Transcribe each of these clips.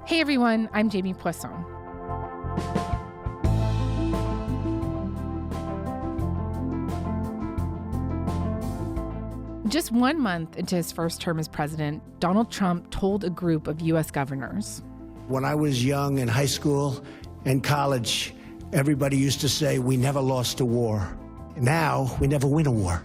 Hey everyone, I'm Jamie Poisson. Just 1 month into his first term as president, Donald Trump told a group of U.S. governors. When I was young in high school and college, everybody used to say, we never lost a war. Now, we never win a war.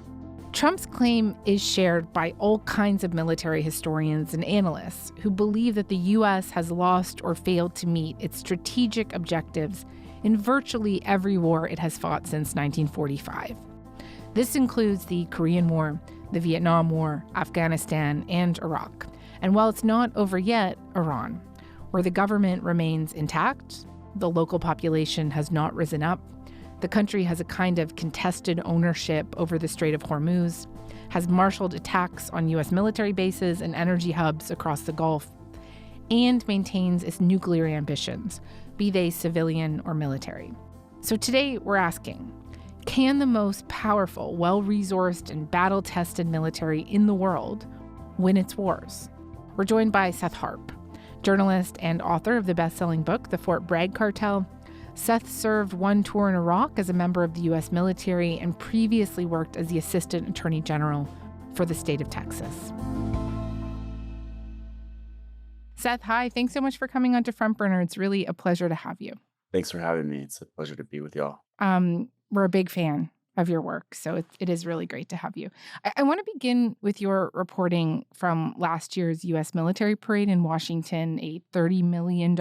Trump's claim is shared by all kinds of military historians and analysts who believe that the U.S. has lost or failed to meet its strategic objectives in virtually every war it has fought since 1945. This includes the Korean War, the Vietnam War, Afghanistan, and Iraq. And while it's not over yet, Iran, where the government remains intact, the local population has not risen up, the country has a kind of contested ownership over the Strait of Hormuz, has marshaled attacks on U.S. military bases and energy hubs across the Gulf, and maintains its nuclear ambitions, be they civilian or military. So today we're asking, can the most powerful, well-resourced, and battle-tested military in the world win its wars? We're joined by Seth Harp, journalist and author of the best-selling book, The Fort Bragg Cartel. Seth served one tour in Iraq as a member of the U.S. military and previously worked as the Assistant Attorney General for the state of Texas. Seth, hi. Thanks so much for coming on to Front Burner. It's really a pleasure to have you. Thanks for having me. It's a pleasure to be with y'all. We're a big fan of your work, so it is really great to have you. I want to begin with your reporting from last year's U.S. military parade in Washington, a $30 million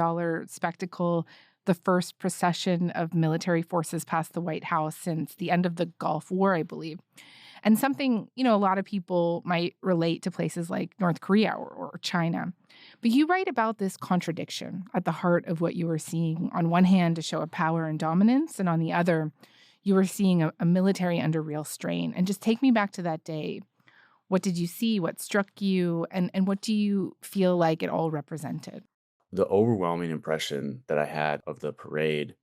spectacle, the first procession of military forces past the White House since the end of the Gulf War, I believe. And something, a lot of people might relate to places like North Korea or China. But you write about this contradiction at the heart of what you were seeing. On one hand, a show of power and dominance, and on the other, you were seeing a military under real strain. And just take me back to that day. What did you see? What struck you? And what do you feel like it all represented? The overwhelming impression that I had of the parade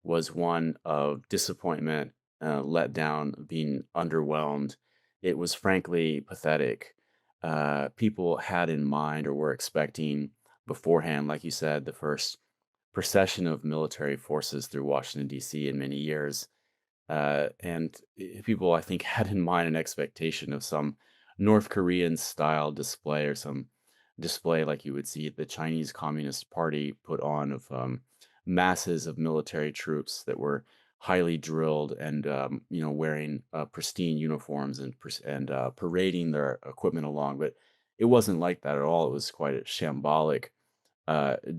was one of disappointment, let down, being underwhelmed. It was frankly pathetic. People had in mind or were expecting beforehand, like you said, the first procession of military forces through Washington, D.C. in many years. And people, I think, had in mind an expectation of some North Korean style display or some display like you would see the Chinese Communist Party put on of masses of military troops that were highly drilled and wearing pristine uniforms and parading their equipment along. But it wasn't like that at all. It was quite a shambolic,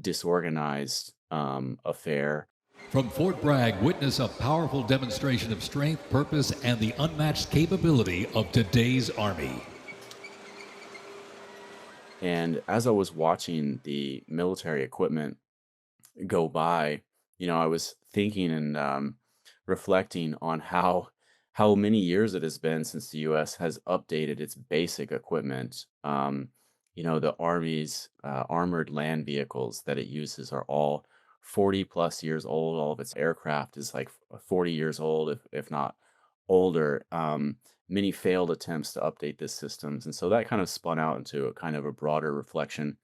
disorganized affair. From Fort Bragg, witness a powerful demonstration of strength, purpose, and the unmatched capability of today's Army. And as I was watching the military equipment go by, I was thinking and reflecting on how many years it has been since the U.S. has updated its basic equipment. The Army's armored land vehicles that it uses are all 40 plus years old. All of its aircraft is like 40 years old, if not older. Many failed attempts to update these systems. And so that kind of spun out into a kind of a broader reflection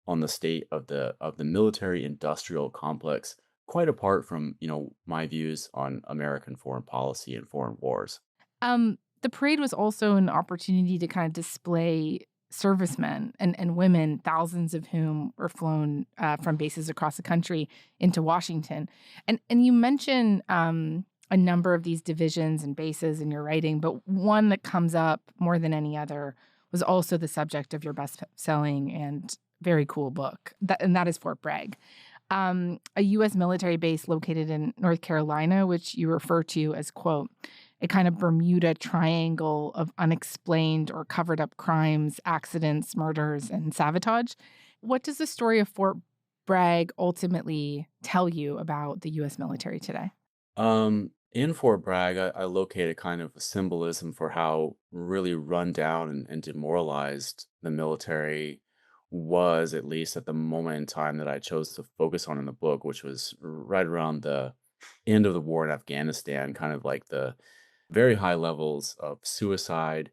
on the state of the military industrial complex, quite apart from, my views on American foreign policy and foreign wars. The parade was also an opportunity to kind of display servicemen and women, thousands of whom were flown from bases across the country into Washington. And you mentioned a number of these divisions and bases in your writing, but one that comes up more than any other was also the subject of your best-selling and very cool book, and that is Fort Bragg, a U.S. military base located in North Carolina, which you refer to as, quote, a kind of Bermuda Triangle of unexplained or covered-up crimes, accidents, murders, and sabotage. What does the story of Fort Bragg ultimately tell you about the U.S. military today? In Fort Bragg, I located kind of a symbolism for how really run down and demoralized the military was, at least at the moment in time that I chose to focus on in the book, which was right around the end of the war in Afghanistan, kind of like the very high levels of suicide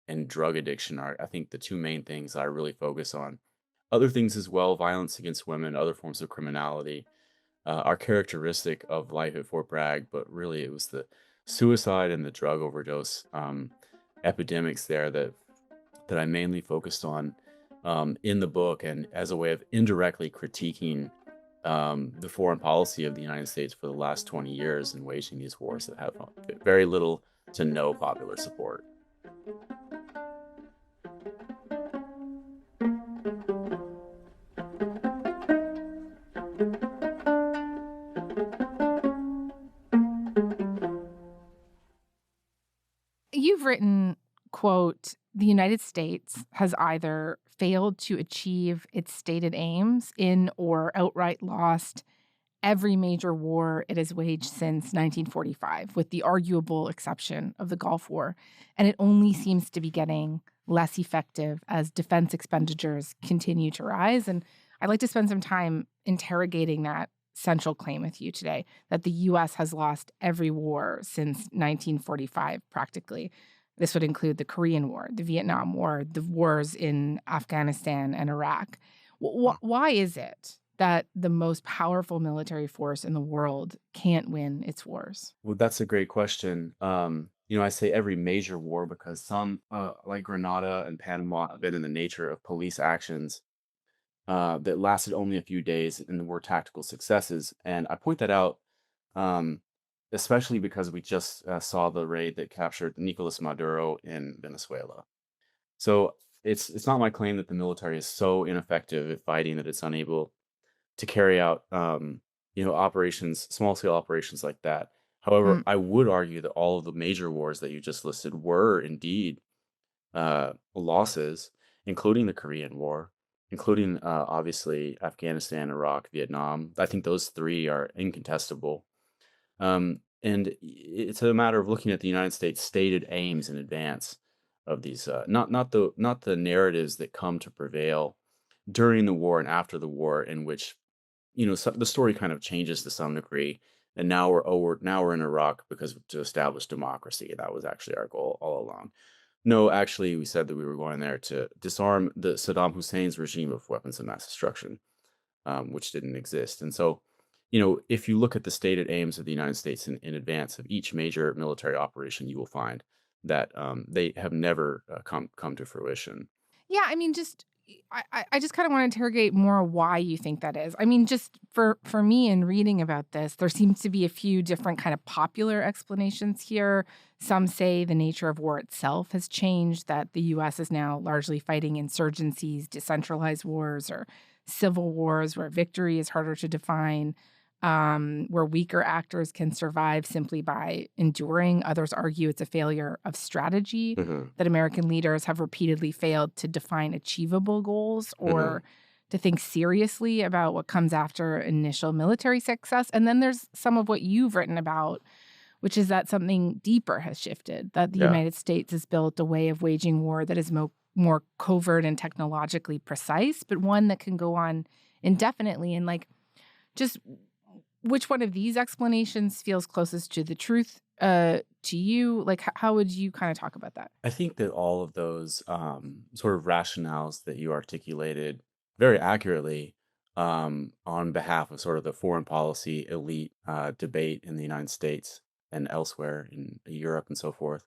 and drug addiction are, I think, the two main things I really focus on. Other things as well, violence against women, other forms of criminality, are characteristic of life at Fort Bragg, but really it was the suicide and the drug overdose epidemics there that I mainly focused on in the book, and as a way of indirectly critiquing the foreign policy of the United States for the last 20 years and waging these wars that have very little to no popular support. You've written, quote, the United States has either failed to achieve its stated aims in or outright lost every major war it has waged since 1945, with the arguable exception of the Gulf War. And it only seems to be getting less effective as defense expenditures continue to rise. And I'd like to spend some time interrogating that central claim with you today, that the U.S. has lost every war since 1945, practically. This would include the Korean War, the Vietnam War, the wars in Afghanistan and Iraq. Why is it that the most powerful military force in the world can't win its wars? Well, that's a great question. I say every major war because some, like Grenada and Panama, have been in the nature of police actions that lasted only a few days and were tactical successes. And I point that out, um, especially because we just saw the raid that captured Nicolas Maduro in Venezuela. So it's not my claim that the military is so ineffective at fighting that it's unable to carry out, operations, small scale operations like that. However, Mm, I would argue that all of the major wars that you just listed were indeed losses, including the Korean War, including obviously Afghanistan, Iraq, Vietnam. I think those three are incontestable. And it's a matter of looking at the United States' stated aims in advance of these, not the narratives that come to prevail during the war and after the war, in which the story kind of changes to some degree. And now we're in Iraq because to establish democracy. That was actually our goal all along. No, actually, we said that we were going there to disarm the Saddam Hussein's regime of weapons of mass destruction, which didn't exist. And so, if you look at the stated aims of the United States in advance of each major military operation, you will find that they have never come to fruition. yeah, I mean, I just kind of want to interrogate more why you think that is. I mean, just for me in reading about this, there seems to be a few different kind of popular explanations here. Some say the nature of war itself has changed, that the U.S. is now largely fighting insurgencies, decentralized wars, or civil wars where victory is harder to define, where weaker actors can survive simply by enduring. Others argue it's a failure of strategy, Hmm. that American leaders have repeatedly failed to define achievable goals Hmm. or to think seriously about what comes after initial military success. And then there's some of what you've written about, which is that something deeper has shifted, that the Yeah. United States has built a way of waging war that is more covert and technologically precise, but one that can go on indefinitely. And just which one of these explanations feels closest to the truth to you? How would you kind of talk about that? I think that all of those sort of rationales that you articulated very accurately on behalf of sort of the foreign policy elite debate in the United States and elsewhere in Europe and so forth,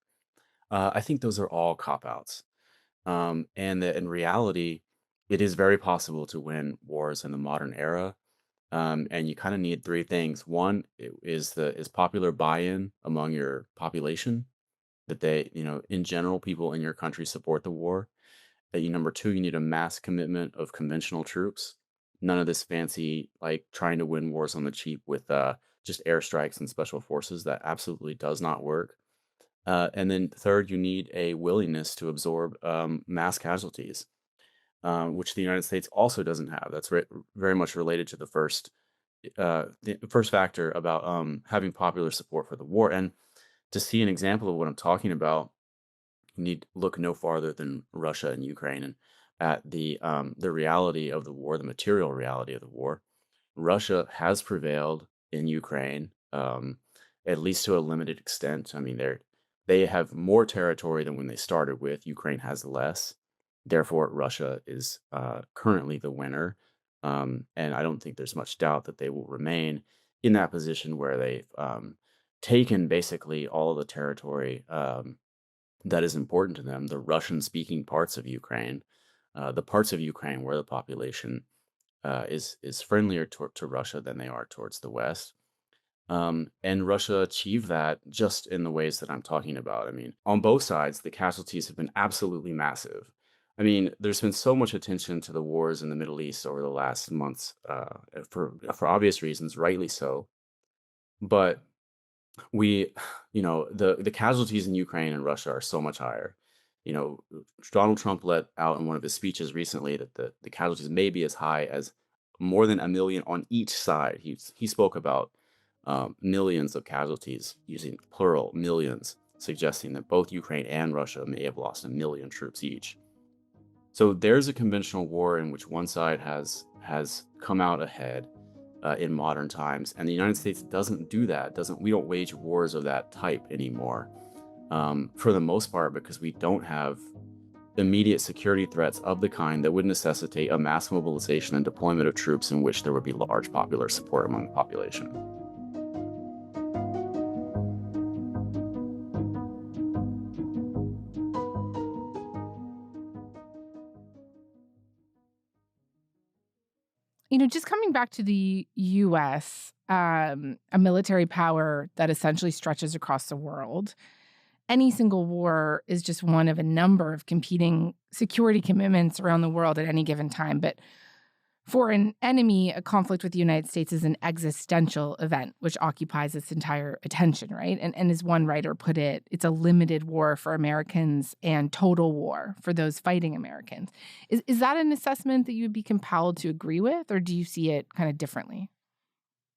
I think those are all cop outs. And that in reality, it is very possible to win wars in the modern era. And you kind of need three things. One is popular buy-in among your population, that they, in general, people in your country support the war. That number two, you need a mass commitment of conventional troops. None of this fancy, like trying to win wars on the cheap with just airstrikes and special forces. That absolutely does not work. And then third, you need a willingness to absorb mass casualties, which the United States also doesn't have. That's very much related to the first factor about having popular support for the war. And to see an example of what I'm talking about, you need to look no farther than Russia and Ukraine and at the reality of the war, the material reality of the war. Russia has prevailed in Ukraine, at least to a limited extent. I mean, they have more territory than when they started with. Ukraine has less. Therefore, Russia is currently the winner. And I don't think there's much doubt that they will remain in that position where they've taken basically all of the territory that is important to them, the Russian speaking parts of Ukraine, the parts of Ukraine where the population is friendlier to Russia than they are towards the West. And Russia achieved that just in the ways that I'm talking about. I mean, on both sides, the casualties have been absolutely massive. I mean, there's been so much attention to the wars in the Middle East over the last months, for obvious reasons, rightly so. But we, the casualties in Ukraine and Russia are so much higher. You know, Donald Trump let out in one of his speeches recently that the casualties may be as high as more than 1 million on each side. He spoke about millions of casualties, using plural millions, suggesting that both Ukraine and Russia may have lost 1 million troops each. So there's a conventional war in which one side has come out ahead in modern times, and the United States doesn't do that. We don't wage wars of that type anymore, for the most part, because we don't have immediate security threats of the kind that would necessitate a mass mobilization and deployment of troops in which there would be large popular support among the population. Just coming back to the U.S., a military power that essentially stretches across the world, any single war is just one of a number of competing security commitments around the world at any given time. But for an enemy, a conflict with the United States is an existential event, which occupies its entire attention, right? And as one writer put it, it's a limited war for Americans and total war for those fighting Americans. Is that an assessment that you would be compelled to agree with, or do you see it kind of differently?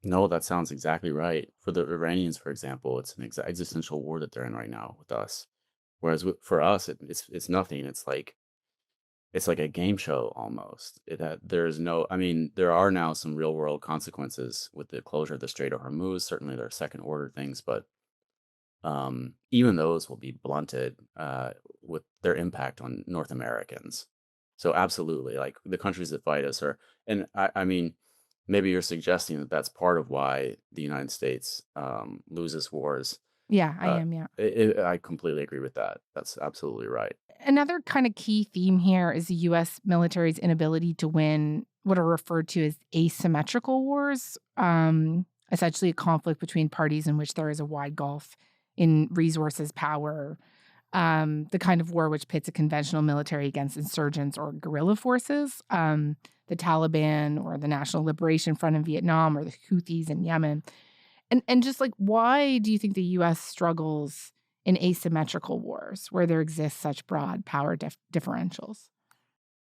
No, that sounds exactly right. For the Iranians, for example, it's an existential war that they're in right now with us. Whereas for us, it's nothing. It's like a game show almost. There's no, I mean, there are now some real world consequences with the closure of the Strait of Hormuz. Certainly, there are second order things, but even those will be blunted with their impact on North Americans. So absolutely, like the countries that fight us are, and I mean, maybe you're suggesting that that's part of why the United States loses wars. Yeah, I Uh, am. Yeah. I completely agree with that. That's absolutely right. Another kind of key theme here is the U.S. military's inability to win what are referred to as asymmetrical wars, essentially a conflict between parties in which there is a wide gulf in resources, power, the kind of war which pits a conventional military against insurgents or guerrilla forces, the Taliban or the National Liberation Front in Vietnam or the Houthis in Yemen. And just like, why do you think the U.S. struggles in asymmetrical wars where there exists such broad power differentials?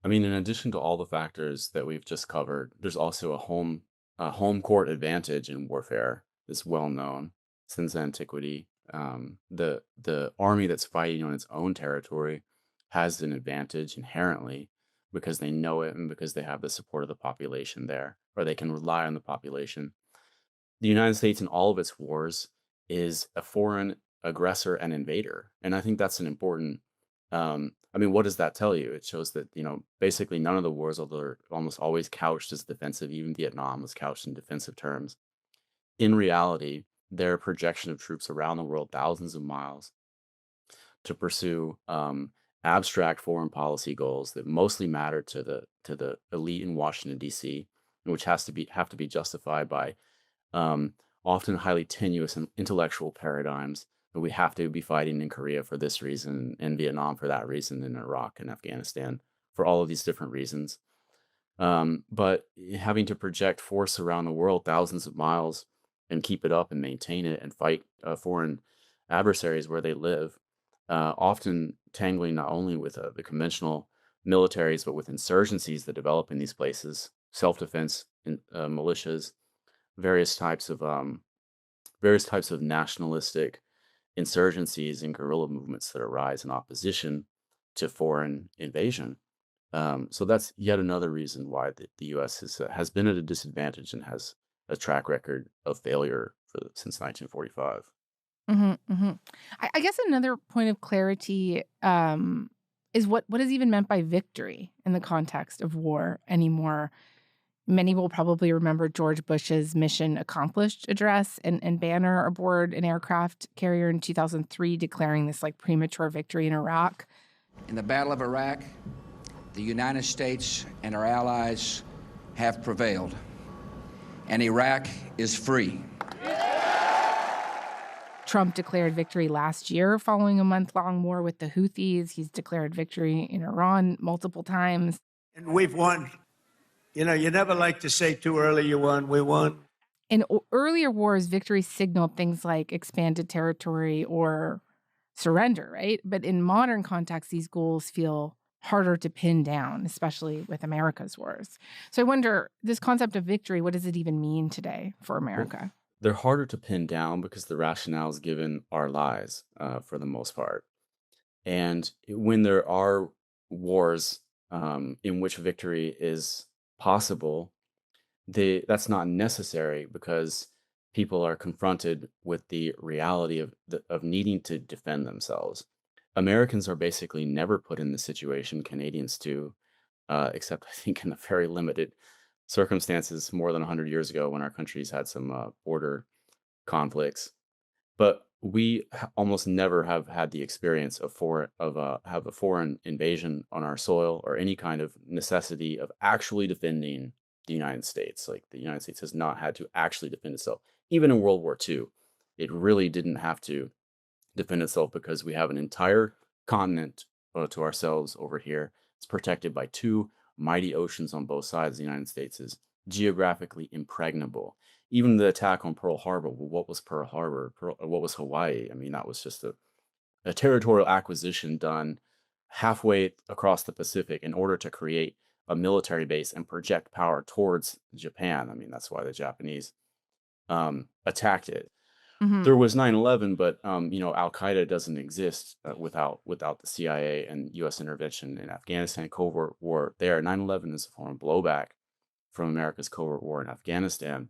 I mean, in addition to all the factors that we've just covered, there's also a home court advantage in warfare that's well known since antiquity. The army that's fighting on its own territory has an advantage inherently because they know it and because they have the support of the population there, or they can rely on the population. The United States in all of its wars is a foreign aggressor and invader, and I think that's an important. I mean, what does that tell you? It shows that basically none of the wars, although they're almost always couched as defensive, even Vietnam was couched in defensive terms. In reality, their projection of troops around the world, thousands of miles, to pursue abstract foreign policy goals that mostly matter to the elite in Washington D.C., and which have to be justified by um, often highly tenuous and intellectual paradigms. But we have to be fighting in Korea for this reason, in Vietnam for that reason, in Iraq and Afghanistan for all of these different reasons. But having to project force around the world thousands of miles and keep it up and maintain it and fight foreign adversaries where they live, often tangling not only with the conventional militaries, but with insurgencies that develop in these places, self-defense, militias, various types of nationalistic insurgencies and guerrilla movements that arise in opposition to foreign invasion. So that's yet another reason why the U.S. has been at a disadvantage and has a track record of failure since 1945. I guess another point of clarity is what is even meant by victory in the context of war anymore. Many will probably remember George Bush's Mission Accomplished address and banner aboard an aircraft carrier in 2003 declaring this like premature victory in Iraq. In the Battle of Iraq, the United States and our allies have prevailed, and Iraq is free. Trump declared victory last year following a month-long war with the Houthis. He's declared victory in Iran multiple times. And we've won. You know, you never like to say too early you won. We won. In earlier wars, victory signaled things like expanded territory or surrender, right? But in modern context, these goals feel harder to pin down, especially with America's wars. So I wonder, this concept of victory, what does it even mean today for America? They're harder to pin down because the rationales given are lies for the most part. And when there are wars in which victory is possible, that's not necessary because people are confronted with the reality of needing to defend themselves. Americans are basically never put in the situation, Canadians too, except I think in a very limited circumstances more than 100 years ago when our countries had some border conflicts. But we almost never have had the experience of have a foreign invasion on our soil or any kind of necessity of actually defending the United States. Like the United States has not had to actually defend itself. Even in World War II, it really didn't have to defend itself because we have an entire continent to ourselves over here. It's protected by two mighty oceans on both sides. The United States is geographically impregnable. Even the attack on Pearl Harbor, well, what was Pearl Harbor? What was Hawaii? I mean, that was just a territorial acquisition done halfway across the Pacific in order to create a military base and project power towards Japan. I mean, that's why the Japanese attacked it. Mm-hmm. There was 9/11, but Al-Qaeda doesn't exist without the CIA and U.S. intervention in Afghanistan, covert war there. 9/11 is a form of blowback from America's covert war in Afghanistan.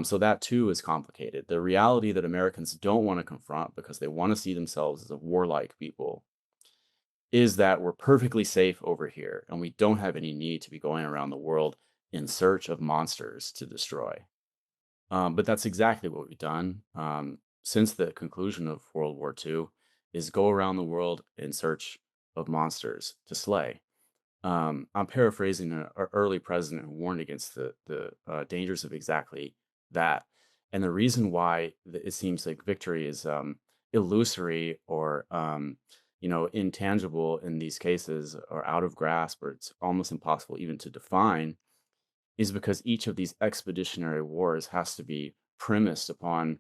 So that too is complicated. The reality that Americans don't want to confront because they want to see themselves as a warlike people is that we're perfectly safe over here and we don't have any need to be going around the world in search of monsters to destroy. But that's exactly what we've done since the conclusion of World War II is go around the world in search of monsters to slay. I'm paraphrasing an early president who warned against the dangers of exactly that. And the reason why it seems like victory is illusory or intangible in these cases or out of grasp or it's almost impossible even to define is because each of these expeditionary wars has to be premised upon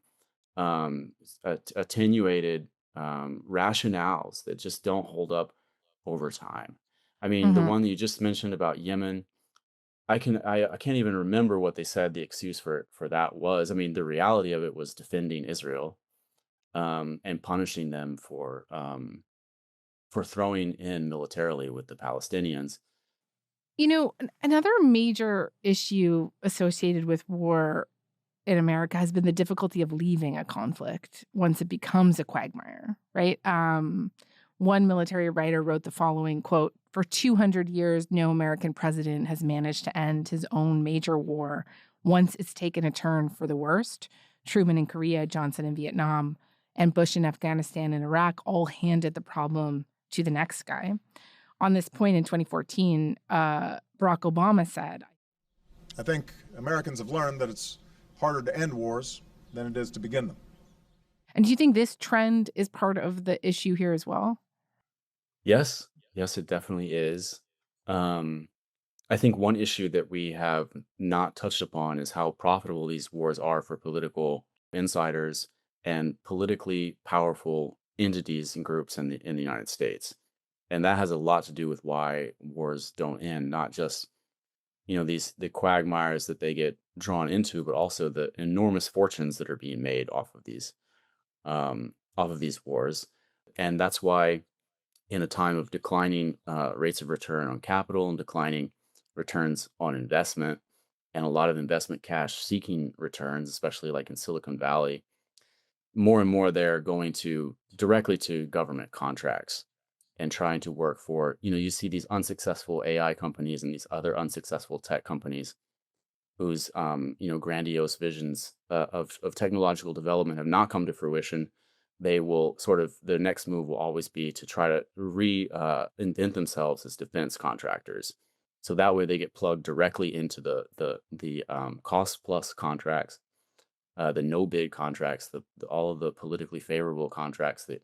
attenuated rationales that just don't hold up over time. I mean, the Mm-hmm. one that you just mentioned about Yemen, I can't even remember what they said the excuse for that was. I mean, the reality of it was defending Israel and punishing them for throwing in militarily with the Palestinians. Another major issue associated with war in America has been the difficulty of leaving a conflict once it becomes a quagmire, right? One military writer wrote the following quote, "For 200 years, no American president has managed to end his own major war once it's taken a turn for the worst. Truman in Korea, Johnson in Vietnam, and Bush in Afghanistan and Iraq all handed the problem to the next guy." On this point in 2014, Barack Obama said, "I think Americans have learned that it's harder to end wars than it is to begin them." And do you think this trend is part of the issue here as well? Yes, it definitely is. I think one issue that we have not touched upon is how profitable these wars are for political insiders and politically powerful entities and groups in the United States. And that has a lot to do with why wars don't end, not just the quagmires that they get drawn into, but also the enormous fortunes that are being made off of these wars. And that's why in a time of declining rates of return on capital and declining returns on investment and a lot of investment cash seeking returns, especially like in Silicon Valley, more and more they're going directly to government contracts. and trying to work for, you see these unsuccessful AI companies and these other unsuccessful tech companies whose, grandiose visions of technological development have not come to fruition. They will sort of, their next move will always be to try to invent themselves as defense contractors. So that way they get plugged directly into the cost plus contracts, the no bid contracts, all of the politically favorable contracts that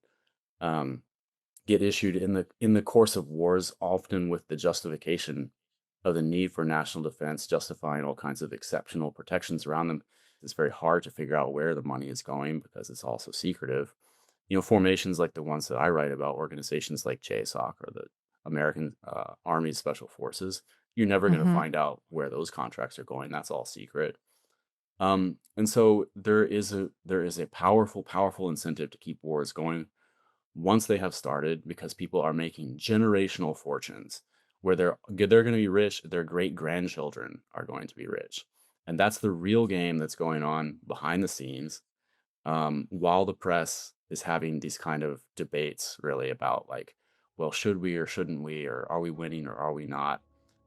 um, get issued in the course of wars, often with the justification of the need for national defense, justifying all kinds of exceptional protections around them. It's very hard to figure out where the money is going because it's also secretive. Formations like the ones that I write about, organizations like JSOC or the American Army Special Forces, you're never going to Hmm. find out where those contracts are going. That's all secret. And so there is a powerful incentive to keep wars going once they have started, because people are making generational fortunes where they're going to be rich, their great grandchildren are going to be rich. And that's the real game that's going on behind the scenes, while the press is having these kind of debates really about, like, well, should we or shouldn't we, or are we winning or are we not?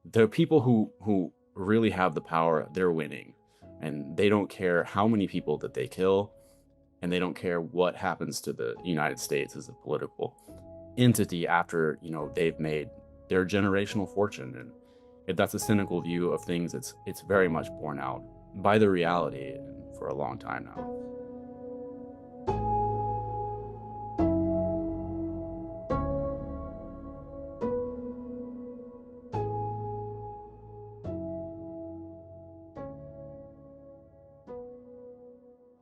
There are people who really have the power, they're winning, and they don't care how many people that they kill, and they don't care what happens to the United States as a political entity after, they've made their generational fortune. And if that's a cynical view of things, it's very much borne out by the reality and for a long time now.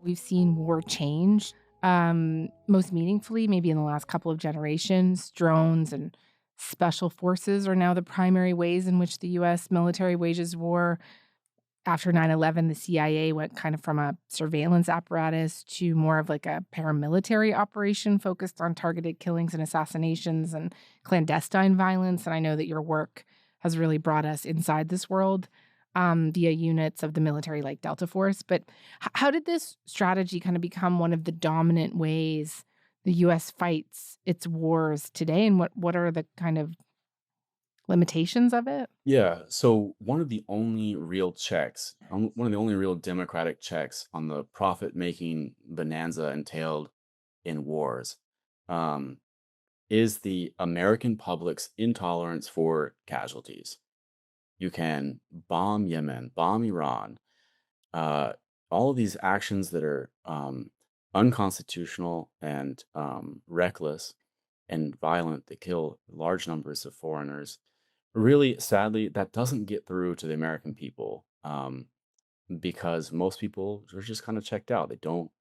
We've seen war change most meaningfully, maybe in the last couple of generations. Drones and special forces are now the primary ways in which the U.S. military wages war. After 9/11, the CIA went kind of from a surveillance apparatus to more of like a paramilitary operation focused on targeted killings and assassinations and clandestine violence. And I know that your work has really brought us inside this world via units of the military like Delta Force. But how did this strategy kind of become one of the dominant ways the U.S. fights its wars today? And what are the kind of limitations of it? Yeah. So one of the only real democratic checks on the profit making bonanza entailed in wars, um, is the American public's intolerance for casualties. You can bomb Yemen, bomb Iran, uh, all of these actions that are unconstitutional and reckless and violent that kill large numbers of foreigners. Really, sadly, that doesn't get through to the American people, because most people are just kind of checked out. They don't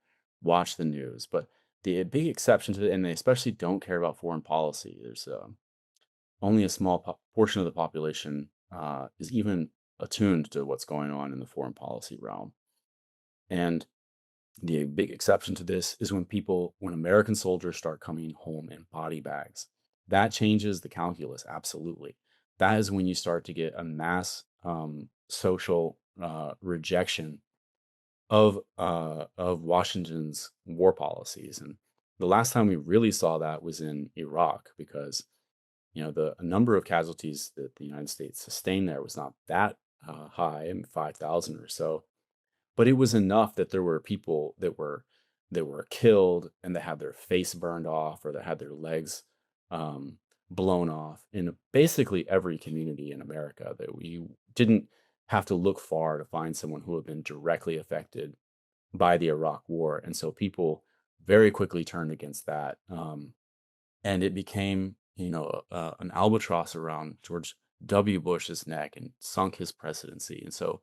watch the news. But the big exception to it, and they especially don't care about foreign policy. There's only a small portion of the population is even attuned to what's going on in the foreign policy realm. And the big exception to this is when American soldiers start coming home in body bags. That changes the calculus, absolutely. That is when you start to get a mass social rejection of Washington's war policies. And the last time we really saw that was in Iraq, because the number of casualties that the United States sustained there was not that high, 5,000 or so, but it was enough that there were people that were killed and that had their face burned off or that had their legs um, blown off in basically every community in America, that we didn't have to look far to find someone who had been directly affected by the Iraq War. And so people very quickly turned against that. And it became, an albatross around George W. Bush's neck and sunk his presidency. And so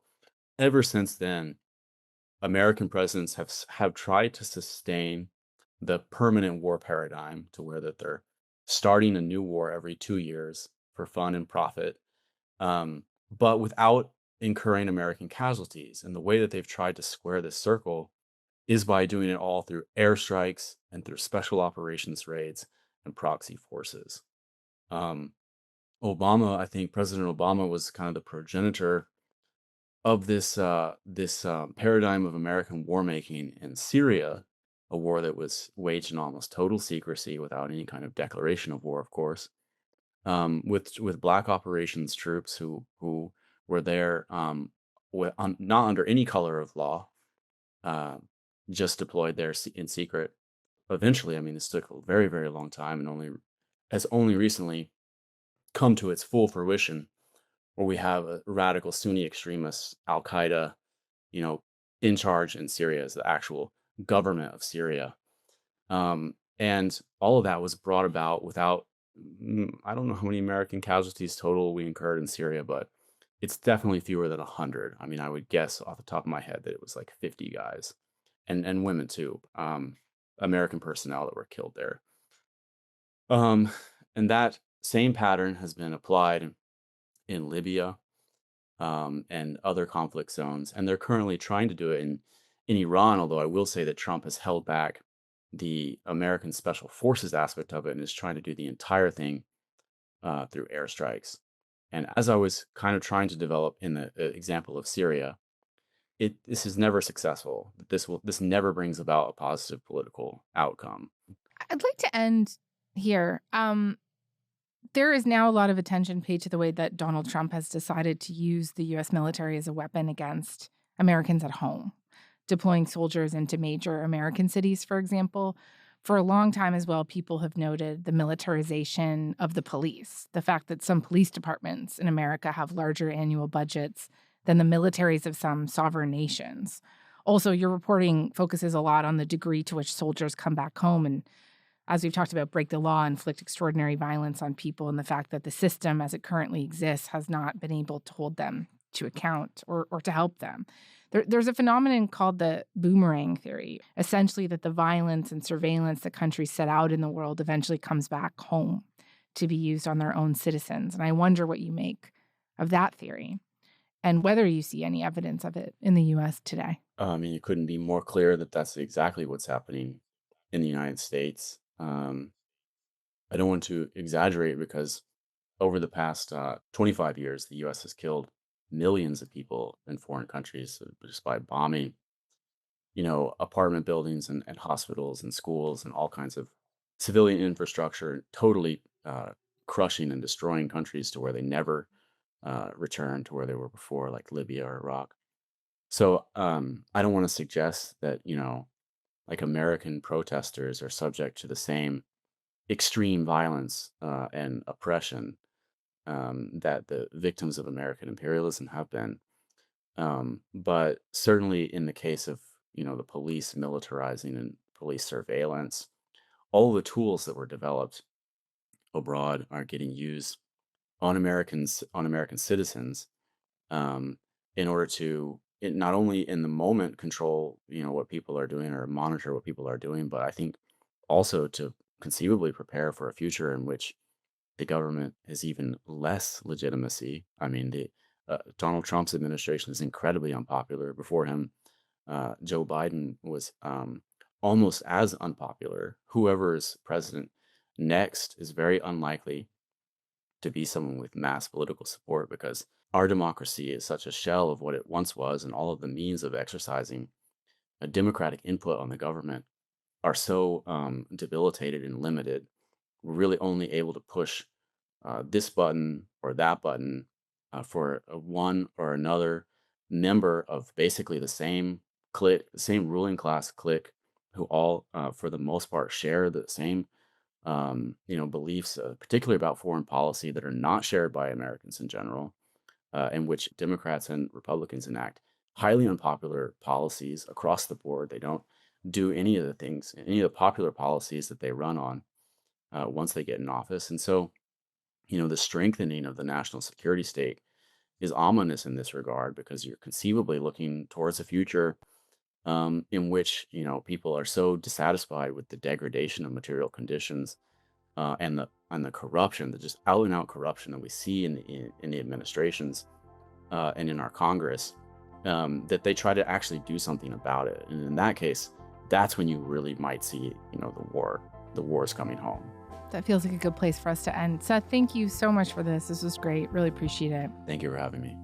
ever since then, American presidents have tried to sustain the permanent war paradigm to where that they're starting a new war every 2 years for fun and profit, but without incurring American casualties. And the way that they've tried to square this circle is by doing it all through airstrikes and through special operations raids and proxy forces. Um, I think President Obama was kind of the progenitor of this paradigm of American war making in Syria, a war that was waged in almost total secrecy without any kind of declaration of war, of course, with black operations troops who were there not under any color of law, uh, just deployed there in secret. Eventually, I mean, this took a very, very long time and only recently come to its full fruition, where we have a radical Sunni extremists, Al Qaeda, you know, in charge in Syria as the actual government of Syria. And all of that was brought about without, I don't know how many American casualties total we incurred in Syria, but it's definitely fewer than 100. I mean, I would guess off the top of my head that it was like 50 guys and women too, American personnel that were killed there. And that same pattern has been applied in Libya, and other conflict zones. And they're currently trying to do it in Iran, although I will say that Trump has held back the American Special Forces aspect of it and is trying to do the entire thing through airstrikes. And as I was kind of trying to develop in the example of Syria, this is never successful. This never brings about a positive political outcome. I'd like to end here. There is now a lot of attention paid to the way that Donald Trump has decided to use the U.S. military as a weapon against Americans at home, deploying soldiers into major American cities, for example. For a long time as well, people have noted the militarization of the police, the fact that some police departments in America have larger annual budgets than the militaries of some sovereign nations. Also, your reporting focuses a lot on the degree to which soldiers come back home and, as we've talked about, break the law, inflict extraordinary violence on people, and the fact that the system as it currently exists has not been able to hold them to account or to help them. There's a phenomenon called the boomerang theory, essentially that the violence and surveillance that countries set out in the world eventually comes back home to be used on their own citizens. And I wonder what you make of that theory and whether you see any evidence of it in the U.S. today. I mean, it couldn't be more clear that that's exactly what's happening in the United States. I don't want to exaggerate because over the past 25 years, the U.S. has killed millions of people in foreign countries just by bombing, apartment buildings and hospitals and schools and all kinds of civilian infrastructure, totally crushing and destroying countries to where they never return to where they were before, like Libya or Iraq. So I don't want to suggest that, like American protesters are subject to the same extreme violence and oppression that the victims of American imperialism have been. But certainly in the case of, the police militarizing and police surveillance, all the tools that were developed abroad are getting used on American citizens in order to not only in the moment control, what people are doing or monitor what people are doing, but I think also to conceivably prepare for a future in which the government has even less legitimacy. I mean, Donald Trump's administration is incredibly unpopular. Before him, Joe Biden was almost as unpopular. Whoever is president next is very unlikely to be someone with mass political support because our democracy is such a shell of what it once was, and all of the means of exercising a democratic input on the government are so debilitated and limited. We're really only able to push this button or that button for one or another member of basically the same clique, the same ruling class clique, who all, for the most part, share the same, beliefs, particularly about foreign policy, that are not shared by Americans in general, in which Democrats and Republicans enact highly unpopular policies across the board. They don't do any of the popular policies that they run on once they get in office. And so, the strengthening of the national security state is ominous in this regard because you're conceivably looking towards a future in which, people are so dissatisfied with the degradation of material conditions and the corruption, the just out and out corruption that we see in the administrations and in our Congress, that they try to actually do something about it. And in that case, that's when you really might see, the war's coming home. That feels like a good place for us to end. Seth, thank you so much for this. This was great. Really appreciate it. Thank you for having me.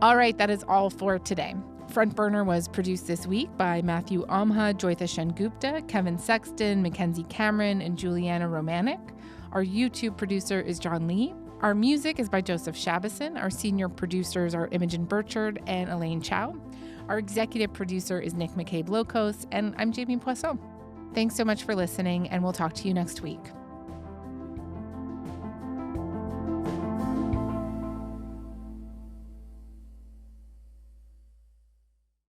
All right, that is all for today. Front Burner was produced this week by Matthew Amha, Joytha Sengupta, Kevin Sexton, Mackenzie Cameron, and Juliana Romanek. Our YouTube producer is John Lee. Our music is by Joseph Shabison. Our senior producers are Imogen Burchard and Elaine Chow. Our executive producer is Nick McCabe-Locos, and I'm Jamie Poisson. Thanks so much for listening, and we'll talk to you next week.